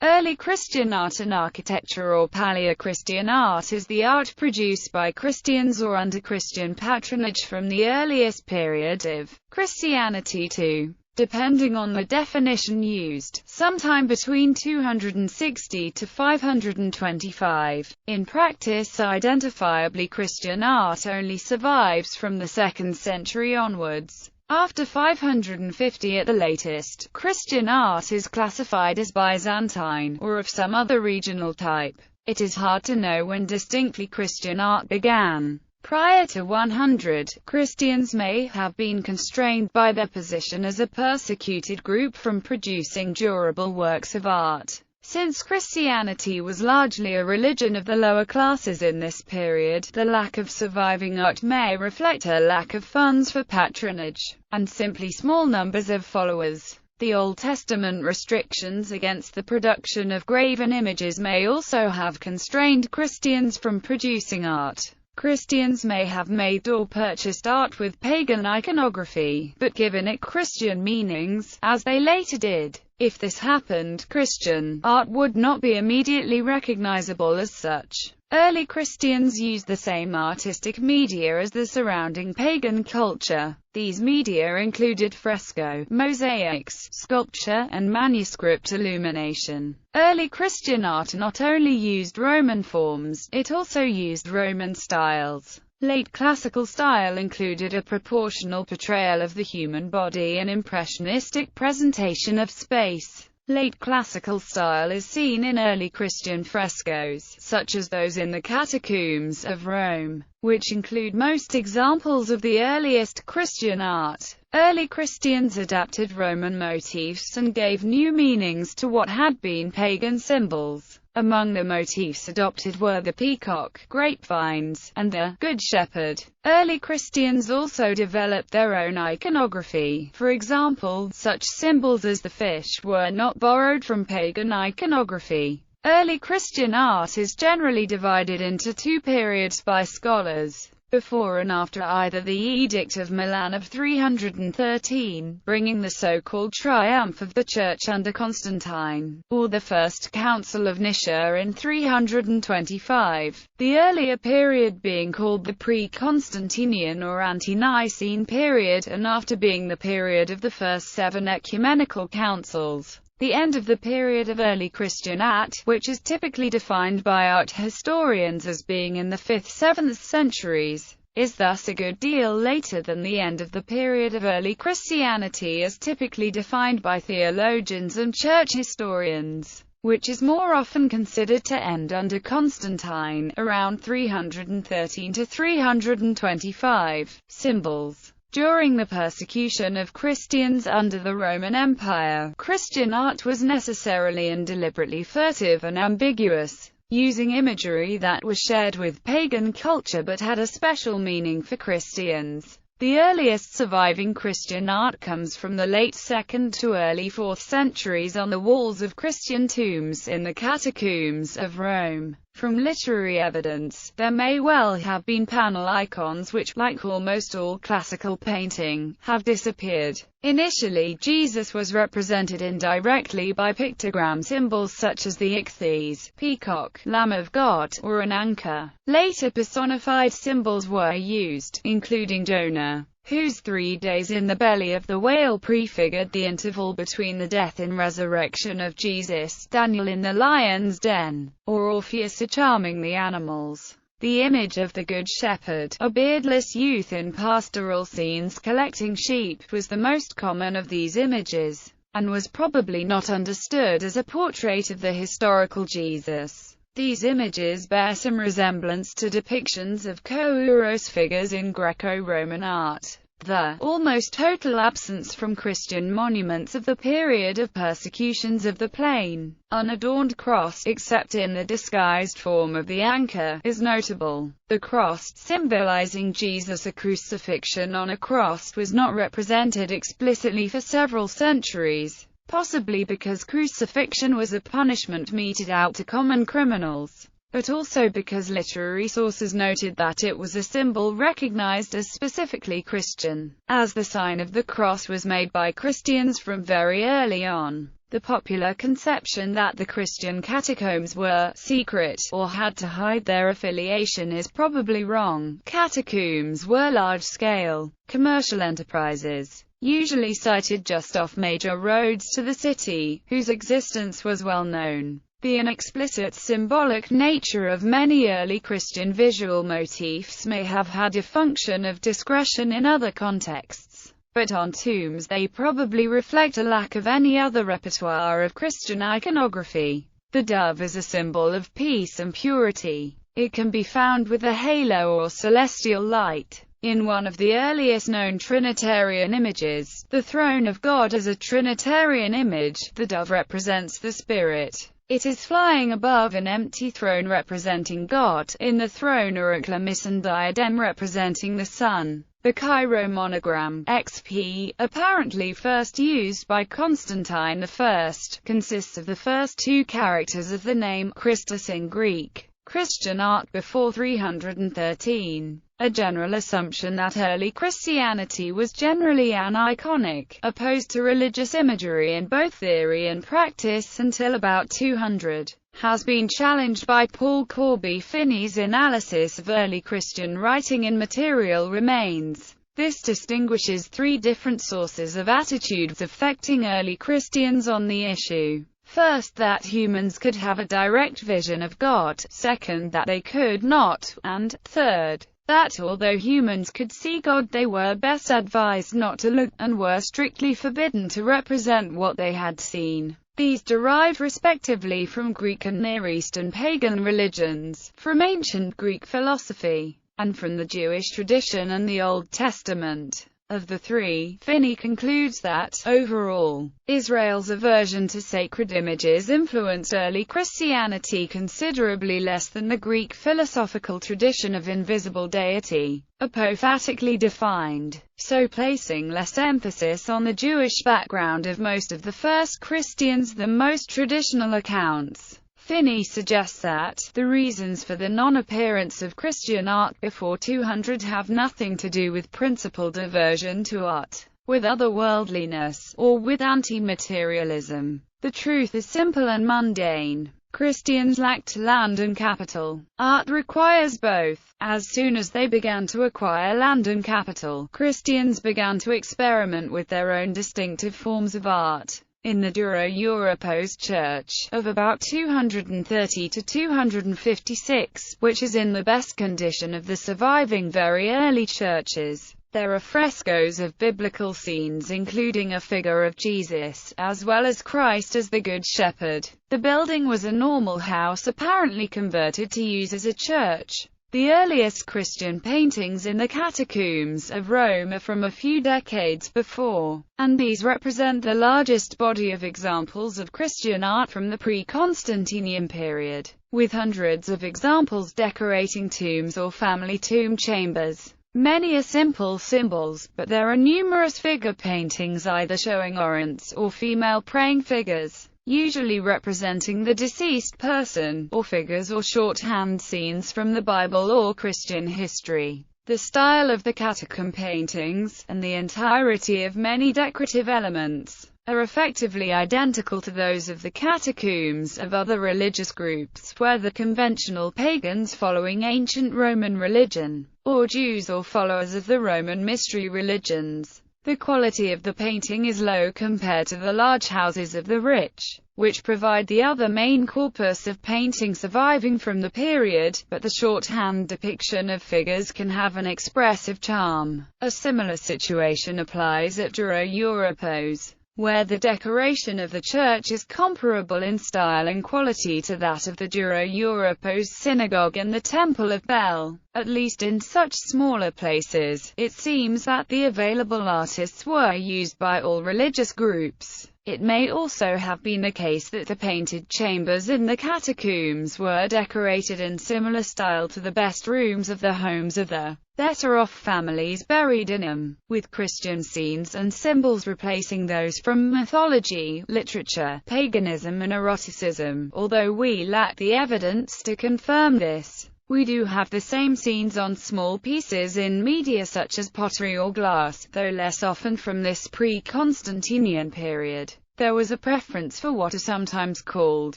Early Christian art and architecture, or Paleo-Christian art, is the art produced by Christians or under Christian patronage from the earliest period of Christianity to, depending on the definition used, sometime between 260 to 525. In practice, identifiably Christian art only survives from the 2nd century onwards. After 550 at the latest, Christian art is classified as Byzantine, or of some other regional type. It is hard to know when distinctly Christian art began. Prior to 100, Christians may have been constrained by their position as a persecuted group from producing durable works of art. Since Christianity was largely a religion of the lower classes in this period, the lack of surviving art may reflect a lack of funds for patronage, and simply small numbers of followers. The Old Testament restrictions against the production of graven images may also have constrained Christians from producing art. Christians may have made or purchased art with pagan iconography, but given it Christian meanings, as they later did. If this happened, Christian art would not be immediately recognizable as such. Early Christians used the same artistic media as the surrounding pagan culture. These media included fresco, mosaics, sculpture, and manuscript illumination. Early Christian art not only used Roman forms, it also used Roman styles. Late classical style included a proportional portrayal of the human body and impressionistic presentation of space. Late classical style is seen in early Christian frescoes, such as those in the Catacombs of Rome, which include most examples of the earliest Christian art. Early Christians adapted Roman motifs and gave new meanings to what had been pagan symbols. Among the motifs adopted were the peacock, grapevines, and the Good Shepherd. Early Christians also developed their own iconography. For example, such symbols as the fish were not borrowed from pagan iconography. Early Christian art is generally divided into two periods by scholars: before and after either the Edict of Milan of 313, bringing the so-called triumph of the Church under Constantine, or the First Council of Nicaea in 325, the earlier period being called the pre-Constantinian or ante-Nicene period, and after being the period of the first 7 ecumenical councils. The end of the period of early Christian art, which is typically defined by art historians as being in the 5th–7th centuries, is thus a good deal later than the end of the period of early Christianity as typically defined by theologians and church historians, which is more often considered to end under Constantine, around 313 to 325. Symbols. During the persecution of Christians under the Roman Empire, Christian art was necessarily and deliberately furtive and ambiguous, using imagery that was shared with pagan culture but had a special meaning for Christians. The earliest surviving Christian art comes from the late 2nd to early 4th centuries on the walls of Christian tombs in the Catacombs of Rome. From literary evidence, there may well have been panel icons which, like almost all classical painting, have disappeared. Initially, Jesus was represented indirectly by pictogram symbols such as the ichthyes, peacock, Lamb of God, or an anchor. Later personified symbols were used, including Jonah, whose 3 days in the belly of the whale prefigured the interval between the death and resurrection of Jesus, Daniel in the lion's den, or Orpheus charming the animals. The image of the Good Shepherd, a beardless youth in pastoral scenes collecting sheep, was the most common of these images, and was probably not understood as a portrait of the historical Jesus. These images bear some resemblance to depictions of Kouros figures in Greco-Roman art. The almost total absence from Christian monuments of the period of persecutions of the plain, unadorned cross, except in the disguised form of the anchor, is notable. The cross, symbolizing Jesus' crucifixion on a cross, was not represented explicitly for several centuries, possibly because crucifixion was a punishment meted out to common criminals, but also because literary sources noted that it was a symbol recognized as specifically Christian, as the sign of the cross was made by Christians from very early on. The popular conception that the Christian catacombs were secret, or had to hide their affiliation is probably wrong. Catacombs were large-scale, commercial enterprises, usually sited just off major roads to the city, whose existence was well known. The inexplicit symbolic nature of many early Christian visual motifs may have had a function of discretion in other contexts, but on tombs they probably reflect a lack of any other repertoire of Christian iconography. The dove is a symbol of peace and purity. It can be found with a halo or celestial light. In one of the earliest known Trinitarian images, the throne of God is a Trinitarian image. The dove represents the Spirit. It is flying above an empty throne representing God. In the throne are a chlamys diadem representing the Son. The Cairo monogram, XP, apparently first used by Constantine I, consists of the first two characters of the name Christus in Greek. Christian art before 313. A general assumption that early Christianity was generally aniconic, opposed to religious imagery in both theory and practice until about 200, has been challenged by Paul Corby Finney's analysis of early Christian writing in material remains. This distinguishes three different sources of attitudes affecting early Christians on the issue. First, that humans could have a direct vision of God, second, that they could not, and, third, that although humans could see God they were best advised not to look, and were strictly forbidden to represent what they had seen. These derived respectively from Greek and Near Eastern pagan religions, from ancient Greek philosophy, and from the Jewish tradition and the Old Testament. Of the three, Finney concludes that, overall, Israel's aversion to sacred images influenced early Christianity considerably less than the Greek philosophical tradition of invisible deity, apophatically defined, so placing less emphasis on the Jewish background of most of the first Christians than most traditional accounts. Finney suggests that the reasons for the non-appearance of Christian art before 200 have nothing to do with principled aversion to art, with otherworldliness, or with anti-materialism. The truth is simple and mundane. Christians lacked land and capital. Art requires both. As soon as they began to acquire land and capital, Christians began to experiment with their own distinctive forms of art. In the Duro-Europos Church, of about 230 to 256, which is in the best condition of the surviving very early churches, there are frescoes of biblical scenes including a figure of Jesus, as well as Christ as the Good Shepherd. The building was a normal house apparently converted to use as a church. The earliest Christian paintings in the catacombs of Rome are from a few decades before, and these represent the largest body of examples of Christian art from the pre-Constantinian period, with hundreds of examples decorating tombs or family tomb chambers. Many are simple symbols, but there are numerous figure paintings either showing orants or female praying figures, usually representing the deceased person, or figures or shorthand scenes from the Bible or Christian history. The style of the catacomb paintings, and the entirety of many decorative elements, are effectively identical to those of the catacombs of other religious groups, whether conventional pagans following ancient Roman religion, or Jews or followers of the Roman mystery religions. The quality of the painting is low compared to the large houses of the rich, which provide the other main corpus of painting surviving from the period, but the shorthand depiction of figures can have an expressive charm. A similar situation applies at Duro-Europos, where the decoration of the church is comparable in style and quality to that of the Duro-Europos synagogue and the Temple of Bel. At least in such smaller places, it seems that the available artists were used by all religious groups. It may also have been the case that the painted chambers in the catacombs were decorated in similar style to the best rooms of the homes of the better-off families buried in them, with Christian scenes and symbols replacing those from mythology, literature, paganism and eroticism. Although we lack the evidence to confirm this, we do have the same scenes on small pieces in media such as pottery or glass, though less often from this pre-Constantinian period. There was a preference for what are sometimes called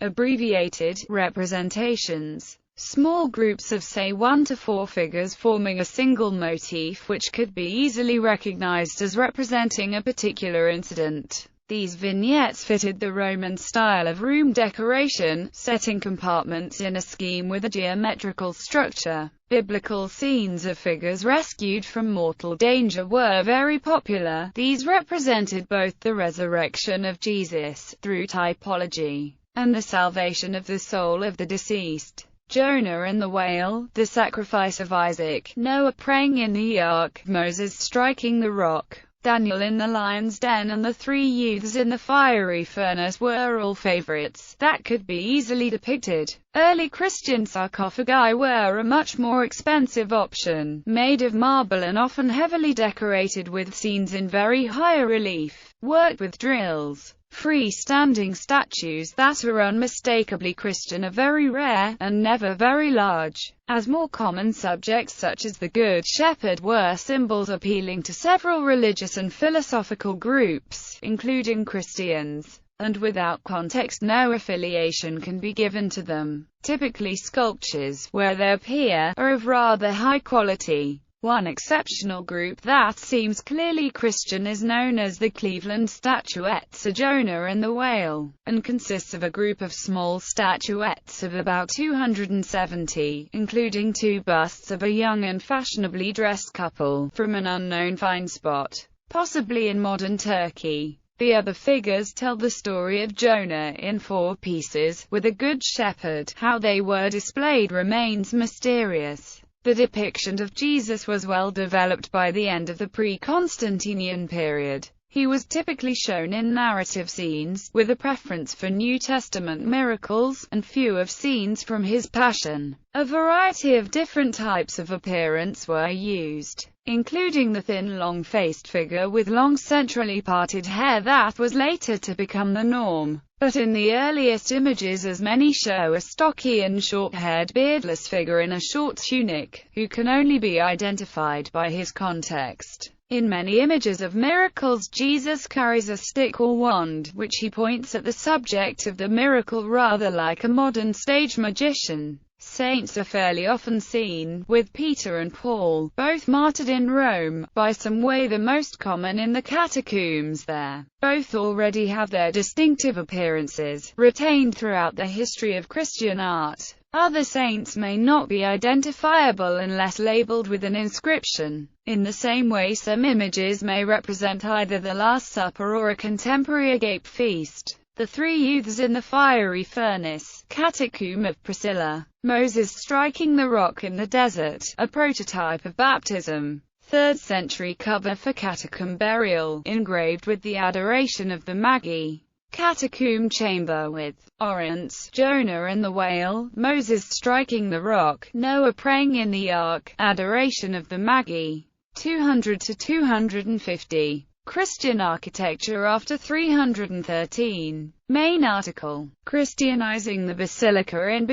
abbreviated representations, small groups of say 1 to 4 figures forming a single motif which could be easily recognized as representing a particular incident. These vignettes fitted the Roman style of room decoration, setting compartments in a scheme with a geometrical structure. Biblical scenes of figures rescued from mortal danger were very popular. These represented both the resurrection of Jesus, through typology, and the salvation of the soul of the deceased. Jonah and the whale, the sacrifice of Isaac, Noah praying in the ark, Moses striking the rock, Daniel in the lion's den, and the 3 youths in the fiery furnace were all favorites that could be easily depicted. Early Christian sarcophagi were a much more expensive option, made of marble and often heavily decorated with scenes in very high relief, worked with drills. Free-standing statues that are unmistakably Christian are very rare, and never very large, as more common subjects such as the Good Shepherd were symbols appealing to several religious and philosophical groups, including Christians, and without context no affiliation can be given to them. Typically sculptures, where they appear, are of rather high quality. One exceptional group that seems clearly Christian is known as the Cleveland Statuettes, Jonah and the Whale, and consists of a group of small statuettes of about 270, including 2 busts of a young and fashionably dressed couple, from an unknown find spot, possibly in modern Turkey. The other figures tell the story of Jonah in 4 pieces, with a good shepherd. How they were displayed remains mysterious. The depiction of Jesus was well developed by the end of the pre-Constantinian period. He was typically shown in narrative scenes, with a preference for New Testament miracles, and few of scenes from his Passion. A variety of different types of appearance were used, including the thin long-faced figure with long centrally parted hair that was later to become the norm. But in the earliest images as many show a stocky and short-haired beardless figure in a short tunic, who can only be identified by his context. In many images of miracles Jesus carries a stick or wand, which he points at the subject of the miracle rather like a modern stage magician. Saints are fairly often seen, with Peter and Paul, both martyred in Rome, by some way the most common in the catacombs there. Both already have their distinctive appearances, retained throughout the history of Christian art. Other saints may not be identifiable unless labeled with an inscription. In the same way some images may represent either the Last Supper or a contemporary agape feast. The 3 youths in the fiery furnace, Catacomb of Priscilla, Moses striking the rock in the desert, a prototype of baptism. 3rd century cover for catacomb burial, engraved with the Adoration of the Magi. Catacomb chamber with Orients, Jonah and the Whale, Moses striking the rock, Noah praying in the ark, Adoration of the Magi. 200 to 250. Christian architecture after 313. Main article. Christianizing the Basilica in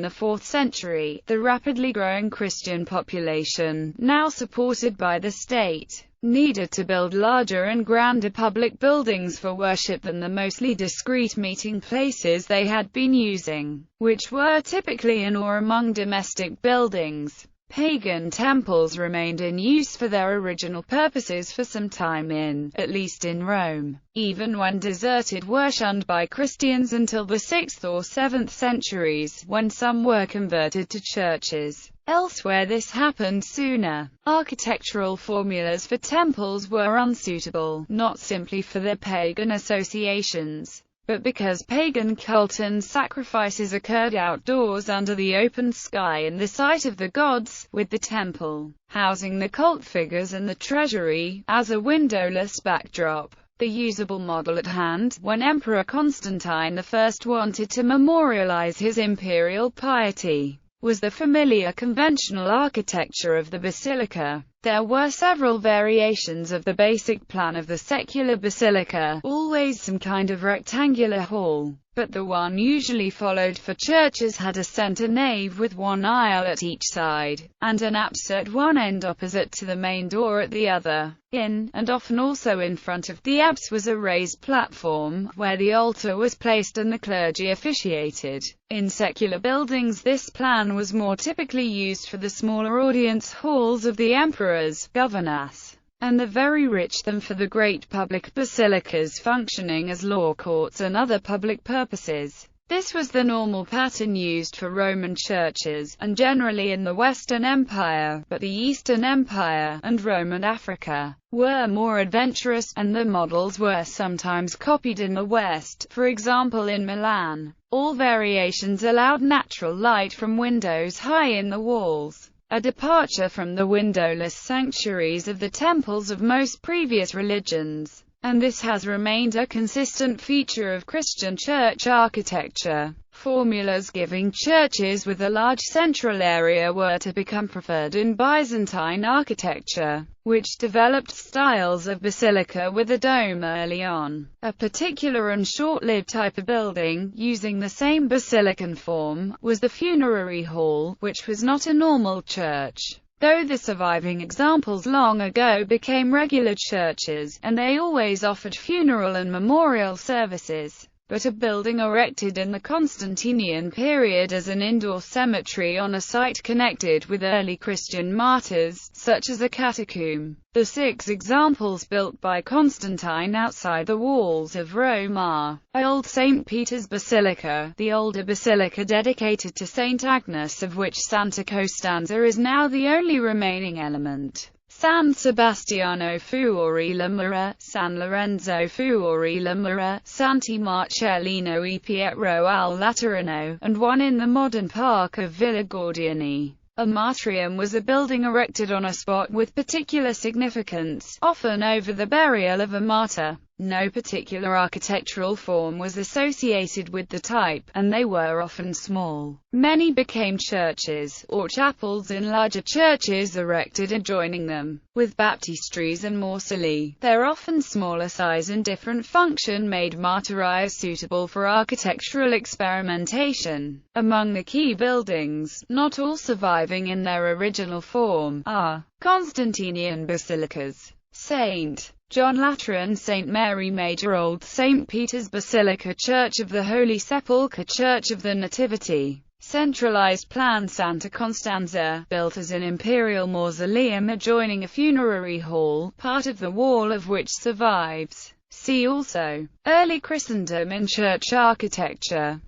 the 4th century, the rapidly growing Christian population, now supported by the state, needed to build larger and grander public buildings for worship than the mostly discreet meeting places they had been using, which were typically in or among domestic buildings. Pagan temples remained in use for their original purposes for some time at least in Rome, even when deserted were shunned by Christians until the 6th or 7th centuries, when some were converted to churches. Elsewhere this happened sooner. Architectural formulas for temples were unsuitable, not simply for their pagan associations, but because pagan cult and sacrifices occurred outdoors under the open sky in the sight of the gods, with the temple, housing the cult figures and the treasury, as a windowless backdrop. The usable model at hand, when Emperor Constantine I wanted to memorialize his imperial piety, was the familiar conventional architecture of the basilica. There were several variations of the basic plan of the secular basilica, always some kind of rectangular hall, but the one usually followed for churches had a center nave with one aisle at each side, and an apse at one end opposite to the main door at the other. In, and often also in front of, the apse was a raised platform, where the altar was placed and the clergy officiated. In secular buildings this plan was more typically used for the smaller audience halls of the emperors, governors, and the very rich than for the great public basilicas functioning as law courts and other public purposes. This was the normal pattern used for Roman churches, and generally in the Western Empire, but the Eastern Empire, and Roman Africa, were more adventurous, and the models were sometimes copied in the West, for example in Milan. All variations allowed natural light from windows high in the walls, a departure from the windowless sanctuaries of the temples of most previous religions, and this has remained a consistent feature of Christian church architecture. Formulas giving churches with a large central area were to become preferred in Byzantine architecture, which developed styles of basilica with a dome early on. A particular and short-lived type of building, using the same basilican form, was the funerary hall, which was not a normal church, though the surviving examples long ago became regular churches, and they always offered funeral and memorial services, but a building erected in the Constantinian period as an indoor cemetery on a site connected with early Christian martyrs, such as a catacomb. The 6 examples built by Constantine outside the walls of Rome are: Old St. Peter's Basilica, the older basilica dedicated to St. Agnes, of which Santa Costanza is now the only remaining element; San Sebastiano fuori la Mura, San Lorenzo fuori la Mura, Santi Marcellino e Pietro al Laterano, and one in the modern park of Villa Gordiani. A martyrium was a building erected on a spot with particular significance, often over the burial of a martyr. No particular architectural form was associated with the type, and they were often small. Many became churches, or chapels in larger churches erected adjoining them, with baptistries and morcelli. Their often smaller size and different function made martyrium suitable for architectural experimentation. Among the key buildings, not all surviving in their original form, are Constantinian basilicas: St. John Lateran, St. Mary Major, Old St. Peter's Basilica, Church of the Holy Sepulchre, Church of the Nativity. Centralized plan Santa Costanza, built as an imperial mausoleum adjoining a funerary hall, part of the wall of which survives. See also Early Christendom in church architecture.